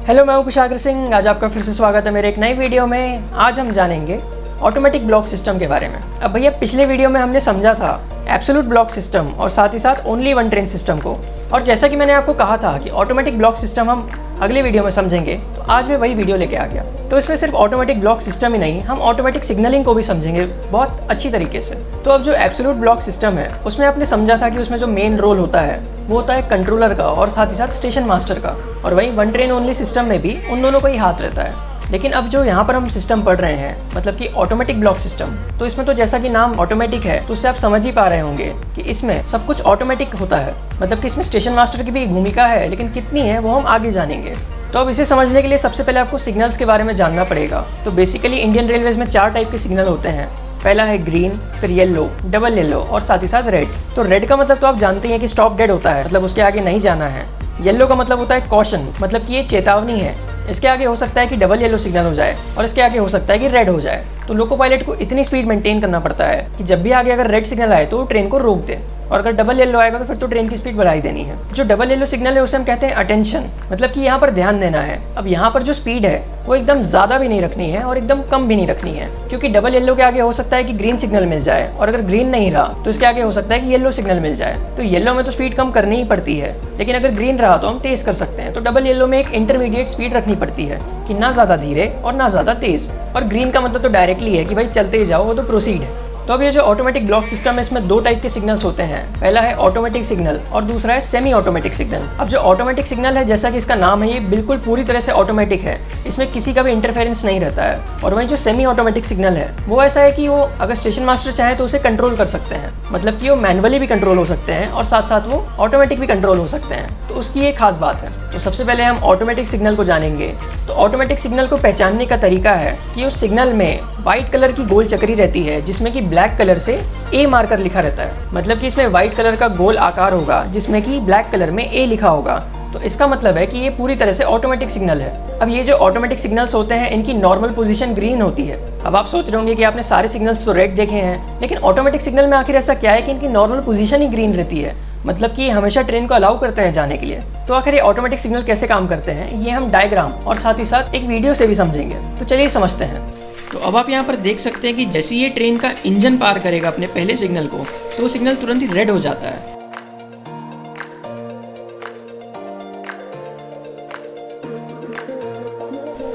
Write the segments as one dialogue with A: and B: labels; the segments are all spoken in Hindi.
A: हेलो, मैं हूं कुशाग्र सिंह। आज आपका फिर से स्वागत है मेरे एक नई वीडियो में। आज हम जानेंगे ऑटोमेटिक ब्लॉक सिस्टम के बारे में। अब भैया, पिछले वीडियो में हमने समझा था एब्सोल्यूट ब्लॉक सिस्टम और साथ ही साथ ओनली वन ट्रेन सिस्टम को। और जैसा कि मैंने आपको कहा था कि ऑटोमेटिक ब्लॉक सिस्टम हम अगले वीडियो में समझेंगे, तो आज मैं वही वीडियो लेके आ गया। तो इसमें सिर्फ ऑटोमेटिक ब्लॉक सिस्टम ही नहीं, हम ऑटोमेटिक सिग्नलिंग को भी समझेंगे बहुत अच्छी तरीके से। तो अब जो एब्सोल्यूट ब्लॉक सिस्टम है, उसमें आपने समझा था कि उसमें जो मेन रोल होता है वो होता है कंट्रोलर का और साथ ही साथ स्टेशन मास्टर का। और वही वन ट्रेन ओनली सिस्टम में भी उन दोनों का ही हाथ रहता है। लेकिन अब जो यहाँ पर हम सिस्टम पढ़ रहे हैं, मतलब कि ऑटोमेटिक ब्लॉक सिस्टम, तो इसमें तो जैसा कि नाम ऑटोमेटिक है, तो उससे आप समझ ही पा रहे होंगे कि इसमें सब कुछ ऑटोमेटिक होता है। मतलब कि इसमें स्टेशन मास्टर की भी भूमिका है, लेकिन कितनी है वो हम आगे जानेंगे। तो अब इसे समझने के लिए सबसे पहले आपको सिग्नल्स के बारे में जानना पड़ेगा। तो बेसिकली इंडियन रेलवेज में 4 टाइप के सिग्नल होते हैं। पहला है ग्रीन, फिर येलो, डबल येलो और साथ ही साथ रेड। तो रेड का मतलब तो आप जानते हैं कि स्टॉप डेड होता है, मतलब उसके आगे नहीं जाना है। येलो का मतलब होता है कॉशन, मतलब कि ये चेतावनी है। इसके आगे हो सकता है कि डबल येलो सिग्नल हो जाए और इसके आगे हो सकता है कि रेड हो जाए। तो लोको पायलट को इतनी स्पीड मेंटेन करना पड़ता है कि जब भी आगे अगर रेड सिग्नल आए तो वो ट्रेन को रोक दे, और अगर डबल येलो आएगा तो फिर तो ट्रेन की स्पीड बढ़ाई देनी है। जो डबल येलो सिग्नल है उसे हम कहते हैं अटेंशन, मतलब कि यहाँ पर ध्यान देना है। अब यहाँ पर जो स्पीड है वो एकदम ज़्यादा भी नहीं रखनी है और एकदम कम भी नहीं रखनी है, क्योंकि डबल येलो के आगे हो सकता है कि ग्रीन सिग्नल मिल जाए, और अगर ग्रीन नहीं रहा तो इसके आगे हो सकता है कि येलो सिग्नल मिल जाए। तो येलो में तो स्पीड कम करनी ही पड़ती है, लेकिन अगर ग्रीन रहा तो हम तेज़ कर सकते हैं। तो डबल येलो में एक इंटरमीडिएट स्पीड रखनी पड़ती है कि ना ज़्यादा धीरे और ना ज़्यादा तेज़। और ग्रीन का मतलब तो डायरेक्टली है कि भाई चलते ही जाओ, वो तो प्रोसीड है। तो अब ये जो ऑटोमेटिक ब्लॉक सिस्टम है, इसमें 2 टाइप के सिग्नल्स होते हैं। पहला है ऑटोमेटिक सिग्नल और दूसरा है सेमी ऑटोमेटिक सिग्नल। अब जो ऑटोमेटिक सिग्नल है, जैसा कि इसका नाम है, ये बिल्कुल पूरी तरह से ऑटोमेटिक है, इसमें किसी का भी इंटरफेरेंस नहीं रहता है। और वहीं जो सेमी ऑटोमेटिक सिग्नल है वो ऐसा है कि वो अगर स्टेशन मास्टर चाहे तो उसे कंट्रोल कर सकते हैं, मतलब कि वो मैनुअली भी कंट्रोल हो सकते हैं और साथ साथ वो ऑटोमेटिक भी कंट्रोल हो सकते हैं। तो उसकी एक खास बात है। तो सबसे पहले हम ऑटोमेटिक सिग्नल को जानेंगे। तो ऑटोमेटिक सिग्नल को पहचानने का तरीका है कि उस सिग्नल में व्हाइट कलर की गोल चक्री रहती है, जिसमें कि ब्लैक कलर से ए मार्कर लिखा रहता है। मतलब कि इसमें व्हाइट कलर का गोल आकार होगा जिसमें कि ब्लैक कलर में ए लिखा होगा। तो इसका मतलब है कि ये पूरी तरह से ऑटोमेटिक सिग्नल है। अब ये जो ऑटोमेटिक सिग्नल्स होते हैं, इनकी नॉर्मल पोजीशन ग्रीन होती है। अब आप सोच रहे होंगे कि आपने सारे सिग्नल्स तो रेड देखे हैं, लेकिन ऑटोमेटिक सिग्नल में आखिर ऐसा क्या है कि इनकी नॉर्मल पोजीशन ही ग्रीन रहती है, मतलब कि हमेशा ट्रेन को अलाउ करते हैं जाने के लिए। तो आखिर ये ऑटोमेटिक सिग्नल कैसे काम करते हैं, ये हम डायग्राम और साथ ही साथ एक वीडियो से भी समझेंगे। तो चलिए समझते हैं। तो अब आप यहाँ पर देख सकते हैं कि जैसे ये ट्रेन का इंजन पार करेगा अपने पहले सिग्नल को, तो वो सिग्नल तुरंत ही रेड हो जाता है।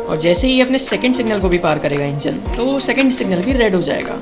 A: और जैसे ही अपने सेकंड सिग्नल को भी पार करेगा इंजन, तो वो सेकंड सिग्नल भी रेड हो जाएगा।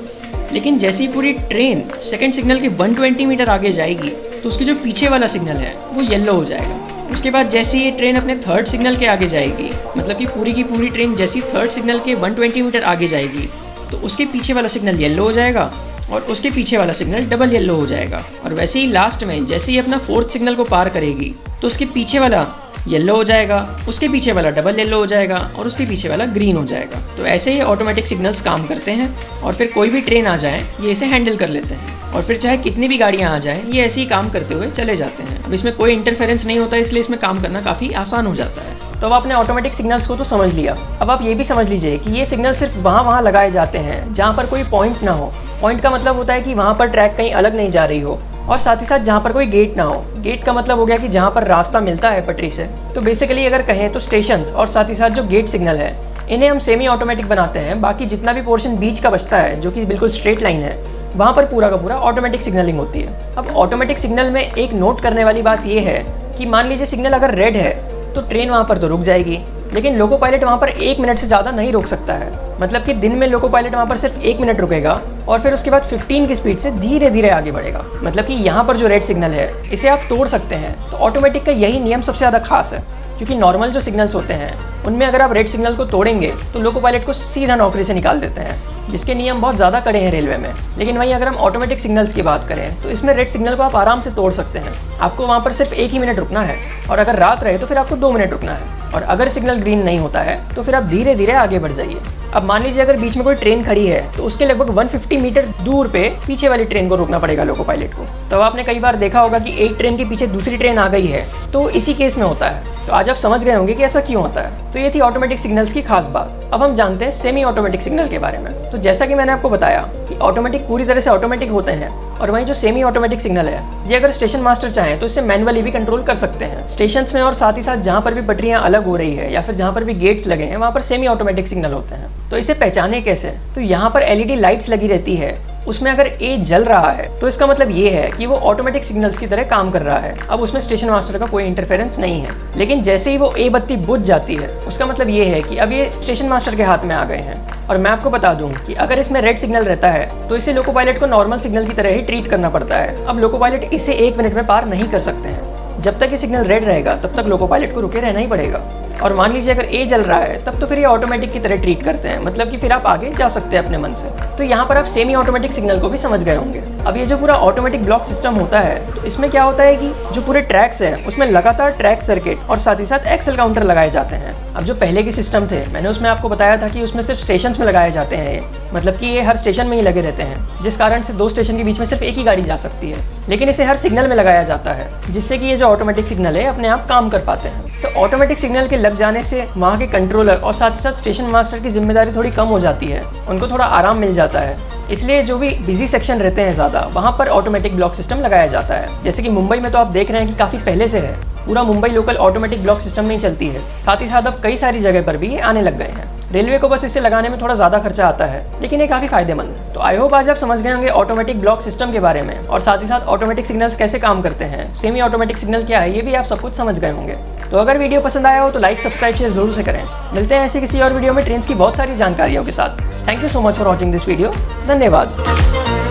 A: लेकिन जैसे ही पूरी ट्रेन सेकंड सिग्नल के 120 मीटर आगे जाएगी, तो उसकी जो पीछे वाला सिग्नल है वो येलो हो जाएगा। उसके बाद जैसे ये ट्रेन अपने थर्ड सिग्नल के आगे जाएगी, मतलब कि पूरी की पूरी ट्रेन जैसी थर्ड सिग्नल के 120 मीटर आगे जाएगी, तो उसके पीछे वाला सिग्नल येलो हो जाएगा और उसके पीछे वाला सिग्नल डबल येलो हो जाएगा। और वैसे ही लास्ट में जैसे ही अपना फोर्थ सिग्नल को पार करेगी, तो उसके पीछे वाला येलो हो जाएगा, उसके पीछे वाला डबल येलो हो जाएगा और उसके पीछे वाला ग्रीन हो जाएगा। तो ऐसे ही ऑटोमेटिक सिग्नल्स काम करते हैं, और फिर कोई भी ट्रेन आ जाए ये इसे हैंडल कर लेते हैं, और फिर चाहे कितनी भी गाड़ियाँ आ जाएं, ये ऐसे ही काम करते हुए चले जाते हैं। अब इसमें कोई इंटरफेरेंस नहीं होता, इसलिए इसमें काम करना काफ़ी आसान हो जाता है। तो अब आपने ऑटोमेटिक सिग्नल्स को तो समझ लिया। अब आप ये भी समझ लीजिए कि ये सिग्नल सिर्फ वहाँ लगाए जाते हैं जहाँ पर कोई पॉइंट ना हो। पॉइंट का मतलब होता है कि वहाँ पर ट्रैक कहीं अलग नहीं जा रही हो, और साथ ही साथ जहाँ पर कोई गेट ना हो। गेट का मतलब हो गया कि जहाँ पर रास्ता मिलता है पटरी से। तो बेसिकली अगर कहें तो स्टेशंस और साथ ही साथ जो गेट सिग्नल है, इन्हें हम सेमी ऑटोमेटिक बनाते हैं। बाकी जितना भी पोर्शन बीच का बचता है, जो कि बिल्कुल स्ट्रेट लाइन है, वहाँ पर पूरा का पूरा ऑटोमेटिक सिग्नलिंग होती है। अब ऑटोमेटिक सिग्नल में एक नोट करने वाली बात यह है कि मान लीजिए सिग्नल अगर रेड है तो ट्रेन वहाँ पर तो रुक जाएगी, लेकिन लोको पायलट वहाँ पर 1 मिनट से ज़्यादा नहीं रोक सकता है। मतलब कि दिन में लोको पायलट वहाँ पर सिर्फ 1 मिनट रुकेगा और फिर उसके बाद 15 की स्पीड से धीरे धीरे आगे बढ़ेगा। मतलब कि यहाँ पर जो रेड सिग्नल है, इसे आप तोड़ सकते हैं। तो ऑटोमेटिक का यही नियम सबसे ज़्यादा खास है, क्योंकि नॉर्मल जो सिग्नल्स होते हैं उनमें अगर आप रेड सिग्नल को तोड़ेंगे तो लोको पायलट को सीधा नौकरी से निकाल देते हैं, जिसके नियम बहुत ज़्यादा कड़े हैं रेलवे में। लेकिन वहीं अगर हम ऑटोमेटिक सिग्नल्स की बात करें तो इसमें रेड सिग्नल को आप आराम से तोड़ सकते हैं। आपको वहाँ पर सिर्फ 1 ही मिनट रुकना है, और अगर रात रहे तो फिर आपको 2 मिनट रुकना है, और अगर सिग्नल ग्रीन नहीं होता है तो फिर आप धीरे धीरे आगे बढ़ जाइए। अब मान लीजिए अगर बीच में कोई ट्रेन खड़ी है, तो उसके लगभग 150 मीटर दूर पे पीछे वाली ट्रेन को रोकना पड़ेगा लोको पायलट को। तो आपने कई बार देखा होगा कि एक ट्रेन के पीछे दूसरी ट्रेन आ गई है, तो इसी केस में होता है। तो आज आप समझ गए होंगे कि ऐसा क्यों होता है। तो ये थी ऑटोमेटिक सिग्नल्स की खास बात। अब हम जानते हैं सेमी ऑटोमेटिक सिग्नल के बारे में। तो जैसा कि मैंने आपको बताया कि ऑटोमेटिक पूरी तरह से ऑटोमेटिक होते हैं, और वहीं जो सेमी ऑटोमेटिक सिग्नल है ये अगर स्टेशन मास्टर चाहें तो इसे मैनुअली भी कंट्रोल कर सकते हैं स्टेशन में, और साथ ही साथ जहाँ पर भी पटरियाँ अलग हो रही है या फिर जहाँ पर भी गेट्स लगे हैं वहाँ पर सेमी ऑटोमेटिक सिग्नल होते हैं। तो इसे पहचाने कैसे? तो यहाँ पर एलईडी लाइट्स लगी रहती है, उसमें अगर ए जल रहा है तो इसका मतलब ये है कि वो ऑटोमेटिक सिग्नल्स की तरह काम कर रहा है। अब उसमें स्टेशन मास्टर का कोई इंटरफेरेंस नहीं है। लेकिन जैसे ही वो ए बत्ती बुझ जाती है उसका मतलब ये है कि अब ये स्टेशन मास्टर के हाथ में आ गए हैं। और मैं आपको बता दूं कि अगर इसमें रेड सिग्नल रहता है तो इसे लोको पायलट को नॉर्मल सिग्नल की तरह ही ट्रीट करना पड़ता है। अब लोको पायलट इसे 1 मिनट में पार नहीं कर सकते हैं। जब तक ये सिग्नल रेड रहेगा तब तक लोको पायलट को रुके रहना ही पड़ेगा। और मान लीजिए अगर ए जल रहा है तब तो फिर ये ऑटोमेटिक की तरह ट्रीट करते हैं, मतलब कि फिर आप आगे जा सकते हैं अपने मन से। तो यहाँ पर आप सेमी ऑटोमेटिक सिग्नल को भी समझ गए होंगे। अब ये जो पूरा ऑटोमेटिक ब्लॉक सिस्टम होता है तो इसमें क्या होता है कि जो पूरे ट्रैक्स हैं उसमें लगातार ट्रैक सर्किट और साथ ही साथ एक्सेल काउंटर लगाए जाते हैं। अब जो पहले के सिस्टम थे मैंने उसमें आपको बताया था कि उसमें सिर्फ स्टेशन में लगाए जाते हैं, मतलब कि ये हर स्टेशन में ही लगे रहते हैं, जिस कारण से 2 स्टेशन के बीच में सिर्फ एक ही गाड़ी जा सकती है। लेकिन इसे हर सिग्नल में लगाया जाता है जिससे कि ये जो ऑटोमेटिक सिग्नल है अपने आप काम कर पाते हैं। तो ऑटोमेटिक सिग्नल के लग जाने से वहाँ के कंट्रोलर और साथ ही साथ स्टेशन मास्टर की जिम्मेदारी थोड़ी कम हो जाती है, उनको थोड़ा आराम मिल जाता है। इसलिए जो भी बिजी सेक्शन रहते हैं ज़्यादा वहाँ पर ऑटोमेटिक ब्लॉक सिस्टम लगाया जाता है। जैसे कि मुंबई में तो आप देख रहे हैं कि काफ़ी पहले से है, पूरा Mumbai local automatic block system में ही चलती है। साथ ही साथ अब कई सारी जगह पर भी ये आने लग गए हैं। रेलवे को बस इसे लगाने में थोड़ा ज़्यादा खर्चा आता है, लेकिन ये काफ़ी फायदेमंद है। तो आई होप आज आप समझ गए होंगे ऑटोमेटिक ब्लॉक सिस्टम के बारे में, और साथ ही साथ ऑटोमेटिक सिग्नल्स कैसे काम करते हैं, सेमी ऑटोमेटिक सिग्नल क्या है, ये भी आप सब कुछ समझ गए होंगे। तो अगर वीडियो पसंद आया हो तो लाइक, सब्सक्राइब, शेयर जरूर से करें। मिलते हैं ऐसे किसी और वीडियो में ट्रेन की बहुत सारी जानकारियों के साथ। Thank you so much for watching this video. धन्यवाद।